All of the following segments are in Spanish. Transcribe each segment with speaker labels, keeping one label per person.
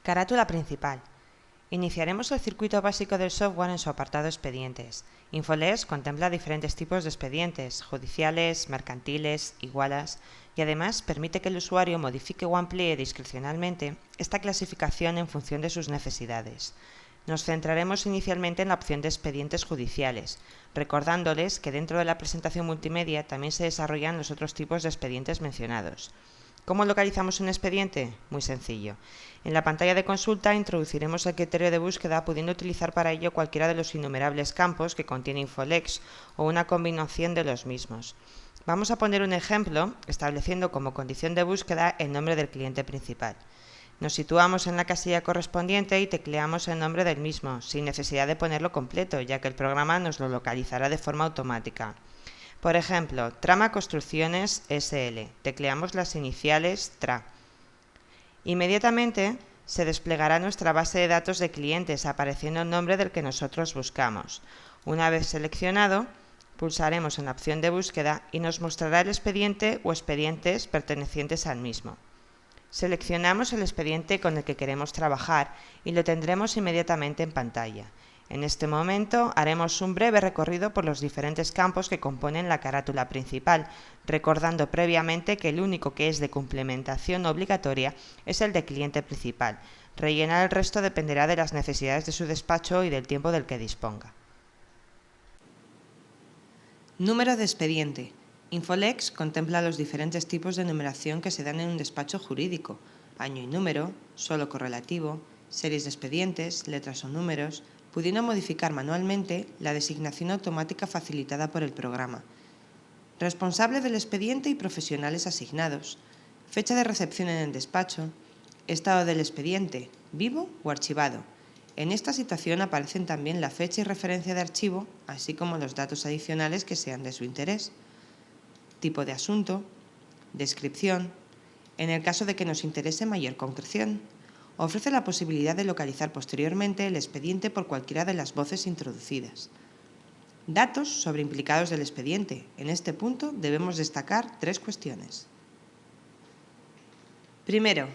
Speaker 1: Carátula principal. Iniciaremos el circuito básico del software en su apartado Expedientes. Infolex contempla diferentes tipos de expedientes, judiciales, mercantiles, igualas, y además permite que el usuario modifique o amplíe discrecionalmente esta clasificación en función de sus necesidades. Nos centraremos inicialmente en la opción de expedientes judiciales, recordándoles que dentro de la presentación multimedia también se desarrollan los otros tipos de expedientes mencionados. ¿Cómo localizamos un expediente? Muy sencillo. En la pantalla de consulta introduciremos el criterio de búsqueda, pudiendo utilizar para ello cualquiera de los innumerables campos que contiene Infolex o una combinación de los mismos. Vamos a poner un ejemplo, estableciendo como condición de búsqueda el nombre del cliente principal. Nos situamos en la casilla correspondiente y tecleamos el nombre del mismo, sin necesidad de ponerlo completo, ya que el programa nos lo localizará de forma automática. Por ejemplo, Trama Construcciones SL. Tecleamos las iniciales TRA. Inmediatamente se desplegará nuestra base de datos de clientes, apareciendo el nombre del que nosotros buscamos. Una vez seleccionado, pulsaremos en la opción de búsqueda y nos mostrará el expediente o expedientes pertenecientes al mismo. Seleccionamos el expediente con el que queremos trabajar y lo tendremos inmediatamente en pantalla. En este momento haremos un breve recorrido por los diferentes campos que componen la carátula principal, recordando previamente que el único que es de complementación obligatoria es el de cliente principal. Rellenar el resto dependerá de las necesidades de su despacho y del tiempo del que disponga. Número de expediente. Infolex contempla los diferentes tipos de numeración que se dan en un despacho jurídico: año y número, solo correlativo, series de expedientes, letras o números, pudiendo modificar manualmente la designación automática facilitada por el programa. Responsable del expediente y profesionales asignados. Fecha de recepción en el despacho. Estado del expediente, vivo o archivado. En esta situación aparecen también la fecha y referencia de archivo, así como los datos adicionales que sean de su interés. Tipo de asunto. Descripción. En el caso de que nos interese mayor concreción, ofrece la posibilidad de localizar posteriormente el expediente por cualquiera de las voces introducidas. Datos sobre implicados del expediente. En este punto debemos destacar tres cuestiones. Primero,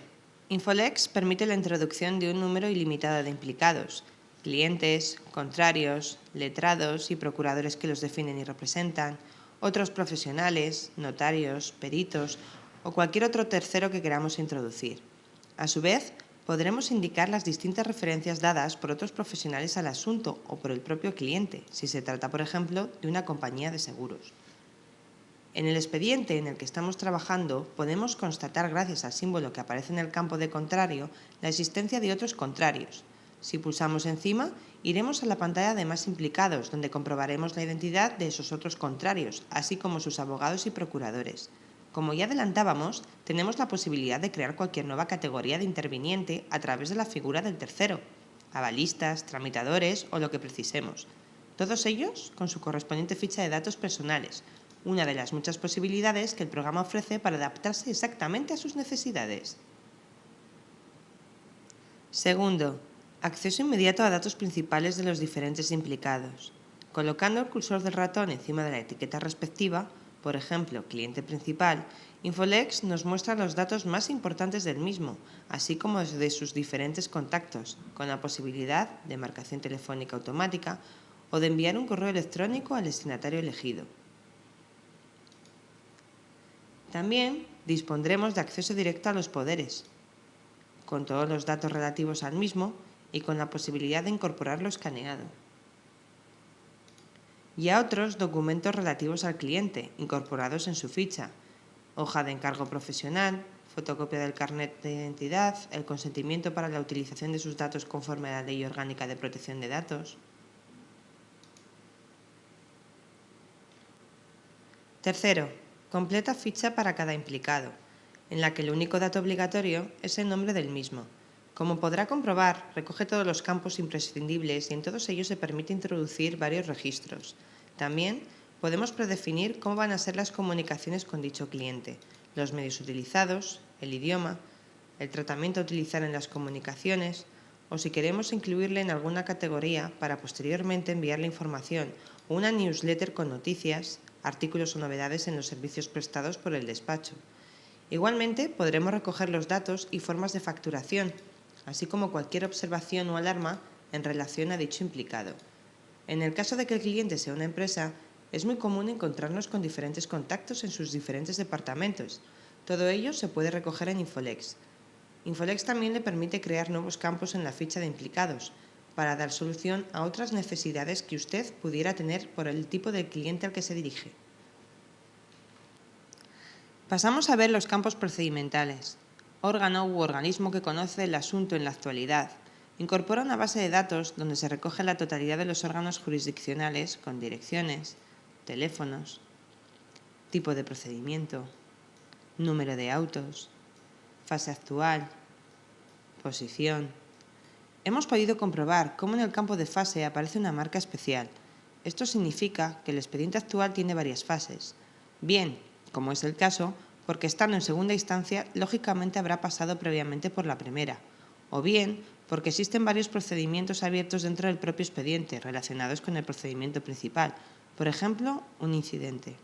Speaker 1: Infolex permite la introducción de un número ilimitado de implicados: clientes, contrarios, letrados y procuradores que los definen y representan, otros profesionales, notarios, peritos o cualquier otro tercero que queramos introducir. A su vez, podremos indicar las distintas referencias dadas por otros profesionales al asunto o por el propio cliente, si se trata, por ejemplo, de una compañía de seguros. En el expediente en el que estamos trabajando, podemos constatar, gracias al símbolo que aparece en el campo de contrario, la existencia de otros contrarios. Si pulsamos encima, iremos a la pantalla de más implicados, donde comprobaremos la identidad de esos otros contrarios, así como sus abogados y procuradores. Como ya adelantábamos, tenemos la posibilidad de crear cualquier nueva categoría de interviniente a través de la figura del tercero: avalistas, tramitadores o lo que precisemos. Todos ellos con su correspondiente ficha de datos personales, una de las muchas posibilidades que el programa ofrece para adaptarse exactamente a sus necesidades. Segundo, acceso inmediato a datos principales de los diferentes implicados. Colocando el cursor del ratón encima de la etiqueta respectiva, por ejemplo, cliente principal, Infolex nos muestra los datos más importantes del mismo, así como de sus diferentes contactos, con la posibilidad de marcación telefónica automática o de enviar un correo electrónico al destinatario elegido. También dispondremos de acceso directo a los poderes, con todos los datos relativos al mismo y con la posibilidad de incorporarlo escaneado. Y a otros documentos relativos al cliente, incorporados en su ficha: hoja de encargo profesional, fotocopia del carnet de identidad, el consentimiento para la utilización de sus datos conforme a la Ley Orgánica de Protección de Datos. Tercero, completa ficha para cada implicado, en la que el único dato obligatorio es el nombre del mismo. Como podrá comprobar, recoge todos los campos imprescindibles y en todos ellos se permite introducir varios registros. También podemos predefinir cómo van a ser las comunicaciones con dicho cliente, los medios utilizados, el idioma, el tratamiento a utilizar en las comunicaciones, o si queremos incluirle en alguna categoría para posteriormente enviarle información o una newsletter con noticias, artículos o novedades en los servicios prestados por el despacho. Igualmente, podremos recoger los datos y formas de facturación, así como cualquier observación o alarma en relación a dicho implicado. En el caso de que el cliente sea una empresa, es muy común encontrarnos con diferentes contactos en sus diferentes departamentos. Todo ello se puede recoger en Infolex. Infolex también le permite crear nuevos campos en la ficha de implicados, para dar solución a otras necesidades que usted pudiera tener por el tipo de cliente al que se dirige. Pasamos a ver los campos procedimentales. Órgano u organismo que conoce el asunto en la actualidad. Incorpora una base de datos donde se recoge la totalidad de los órganos jurisdiccionales con direcciones, teléfonos, tipo de procedimiento, número de autos, fase actual, posición. Hemos podido comprobar cómo en el campo de fase aparece una marca especial. Esto significa que el expediente actual tiene varias fases. Bien, como es el caso, porque estando en segunda instancia, lógicamente habrá pasado previamente por la primera, o bien porque existen varios procedimientos abiertos dentro del propio expediente relacionados con el procedimiento principal, por ejemplo, un incidente.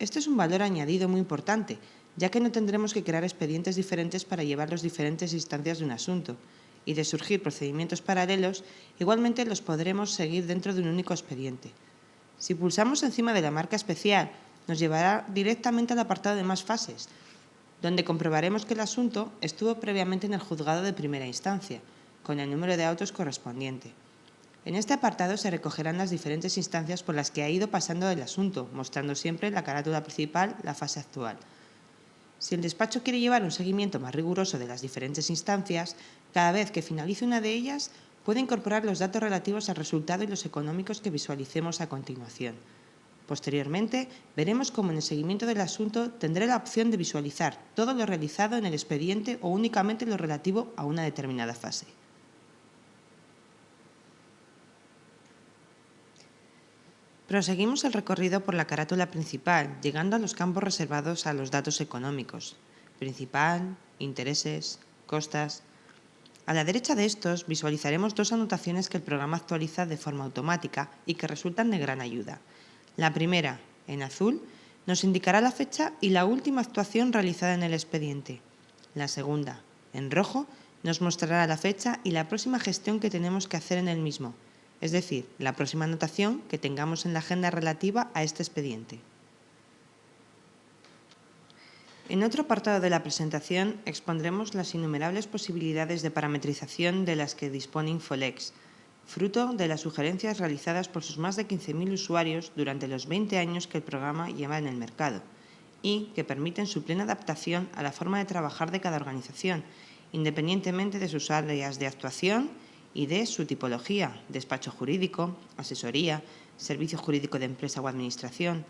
Speaker 1: Este es un valor añadido muy importante, ya que no tendremos que crear expedientes diferentes para llevar las diferentes instancias de un asunto, y de surgir procedimientos paralelos, igualmente los podremos seguir dentro de un único expediente. Si pulsamos encima de la marca especial, nos llevará directamente al apartado de más fases, donde comprobaremos que el asunto estuvo previamente en el juzgado de primera instancia, con el número de autos correspondiente. En este apartado se recogerán las diferentes instancias por las que ha ido pasando el asunto, mostrando siempre en la carátula principal la fase actual. Si el despacho quiere llevar un seguimiento más riguroso de las diferentes instancias, cada vez que finalice una de ellas, puede incorporar los datos relativos al resultado y los económicos que visualicemos a continuación. Posteriormente, veremos cómo en el seguimiento del asunto tendré la opción de visualizar todo lo realizado en el expediente o únicamente lo relativo a una determinada fase. Proseguimos el recorrido por la carátula principal, llegando a los campos reservados a los datos económicos: principal, intereses, costas. A la derecha de estos visualizaremos dos anotaciones que el programa actualiza de forma automática y que resultan de gran ayuda. La primera, en azul, nos indicará la fecha y la última actuación realizada en el expediente. La segunda, en rojo, nos mostrará la fecha y la próxima gestión que tenemos que hacer en el mismo, es decir, la próxima anotación que tengamos en la agenda relativa a este expediente. En otro apartado de la presentación expondremos las innumerables posibilidades de parametrización de las que dispone Infolex, fruto de las sugerencias realizadas por sus más de 15.000 usuarios durante los 20 años que el programa lleva en el mercado, y que permiten su plena adaptación a la forma de trabajar de cada organización, independientemente de sus áreas de actuación y de su tipología: despacho jurídico, asesoría, servicio jurídico de empresa o administración.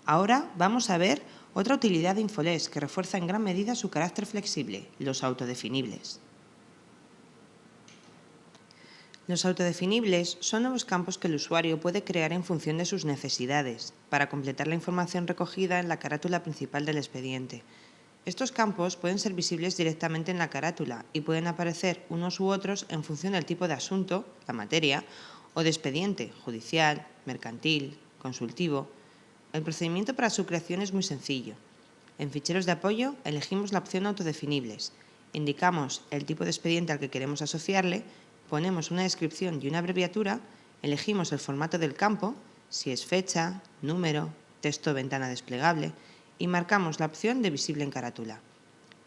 Speaker 1: Ahora vamos a ver otra utilidad de Infolex que refuerza en gran medida su carácter flexible: los autodefinibles. Los autodefinibles son nuevos campos que el usuario puede crear en función de sus necesidades, para completar la información recogida en la carátula principal del expediente. Estos campos pueden ser visibles directamente en la carátula y pueden aparecer unos u otros en función del tipo de asunto, la materia, o de expediente: judicial, mercantil, consultivo. El procedimiento para su creación es muy sencillo. En ficheros de apoyo elegimos la opción autodefinibles, indicamos el tipo de expediente al que queremos asociarle, ponemos una descripción y una abreviatura, elegimos el formato del campo, si es fecha, número, texto o ventana desplegable, y marcamos la opción de visible en carátula.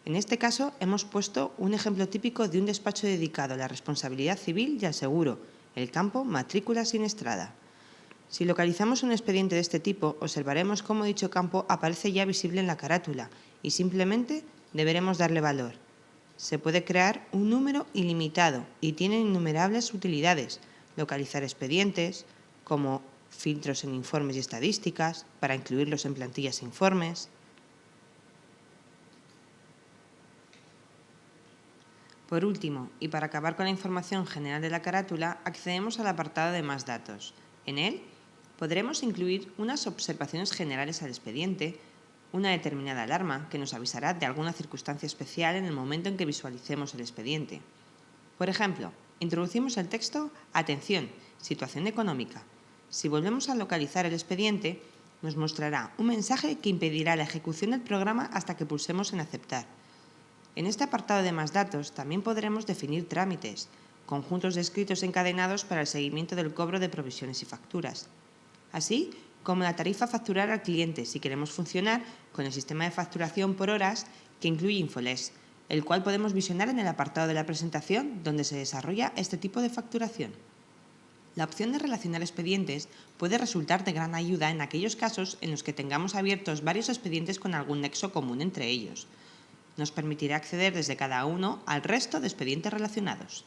Speaker 1: En este caso hemos puesto un ejemplo típico de un despacho dedicado a la responsabilidad civil y al seguro, el campo matrícula siniestrada. Si localizamos un expediente de este tipo, observaremos cómo dicho campo aparece ya visible en la carátula y simplemente deberemos darle valor. Se puede crear un número ilimitado y tiene innumerables utilidades: localizar expedientes, como filtros en informes y estadísticas, para incluirlos en plantillas e informes. Por último, y para acabar con la información general de la carátula, accedemos al apartado de más datos. En él podremos incluir unas observaciones generales al expediente, una determinada alarma que nos avisará de alguna circunstancia especial en el momento en que visualicemos el expediente. Por ejemplo, introducimos el texto «Atención, situación económica». Si volvemos a localizar el expediente, nos mostrará un mensaje que impedirá la ejecución del programa hasta que pulsemos en «Aceptar». En este apartado de más datos también podremos definir trámites, conjuntos de escritos encadenados para el seguimiento del cobro de provisiones y facturas, así como la tarifa a facturar al cliente si queremos funcionar con el sistema de facturación por horas que incluye Infolex, el cual podemos visionar en el apartado de la presentación donde se desarrolla este tipo de facturación. La opción de relacionar expedientes puede resultar de gran ayuda en aquellos casos en los que tengamos abiertos varios expedientes con algún nexo común entre ellos. Nos permitirá acceder desde cada uno al resto de expedientes relacionados.